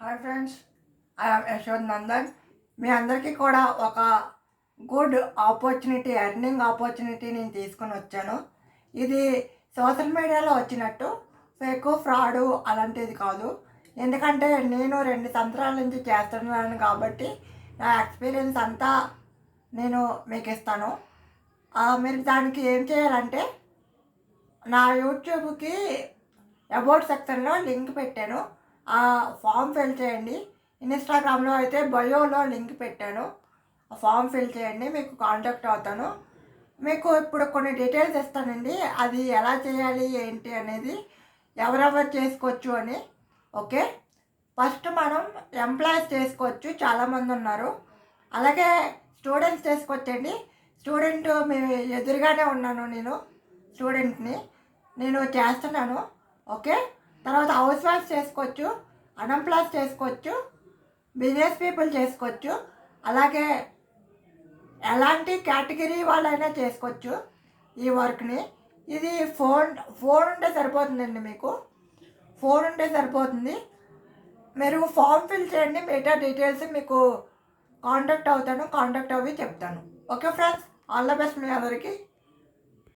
Hi friends, I'm యశోద్ Nandan. మీ అందరికీ కూడా ఒక గుడ్ ఆపర్చునిటీ, ఎర్నింగ్ ఆపర్చునిటీ నేను తీసుకొని వచ్చాను. ఇది సోషల్ మీడియాలో వచ్చినట్టు ఫేక్ ఫ్రాడు అలాంటిది కాదు. ఎందుకంటే నేను 2 సంవత్సరాల నుంచి చేస్తున్నాను కాబట్టి నా ఎక్స్పీరియన్స్ అంతా నేను మీకు ఇస్తాను. మీరు దానికి ఏం చేయాలంటే నా యూట్యూబ్కి అబౌట్ సెక్షన్లో లింక్ పెట్టాను. ఆ ఫామ్ ఫిల్ చేయండి. ఇన్స్టాగ్రామ్లో అయితే బయోలో లింక్ పెట్టాను. ఆ ఫామ్ ఫిల్ చేయండి, మీకు కాంటాక్ట్ అవుతాను. మీకు ఇప్పుడు కొన్ని డీటెయిల్స్ ఇస్తానండి, అది ఎలా చేయాలి ఏంటి అనేది, ఎవరెవరు చేసుకోవచ్చు అని. ఓకే, ఫస్ట్ మనం ఎంప్లాయీస్ చేసుకోవచ్చు, చాలామంది ఉన్నారు. అలాగే స్టూడెంట్స్ చేసుకోవచ్చండి. స్టూడెంట్ మీ ఎదురుగానే ఉన్నాను, నేను స్టూడెంట్ని, నేను చేస్తున్నాను. ఓకే, తర్వాత హౌస్ వైఫ్ చేసుకోవచ్చు, అన్ఎంప్లాయ్స్ చేసుకోవచ్చు, బిజినెస్ పీపుల్ చేసుకోవచ్చు, అలాగే ఎలాంటి కేటగిరీ వాళ్ళైనా చేసుకోవచ్చు ఈ వర్క్ని. ఇది ఫోన్ ఉంటే సరిపోతుందండి, మీకు ఫోన్ ఉంటే సరిపోతుంది. మీరు ఫామ్ ఫిల్ చేయండి, మిగతా డీటెయిల్స్ మీకు కాంటాక్ట్ అవుతాను, కాంటాక్ట్ అవి చెప్తాను. Okay friends, all the best మీ అందరికీ.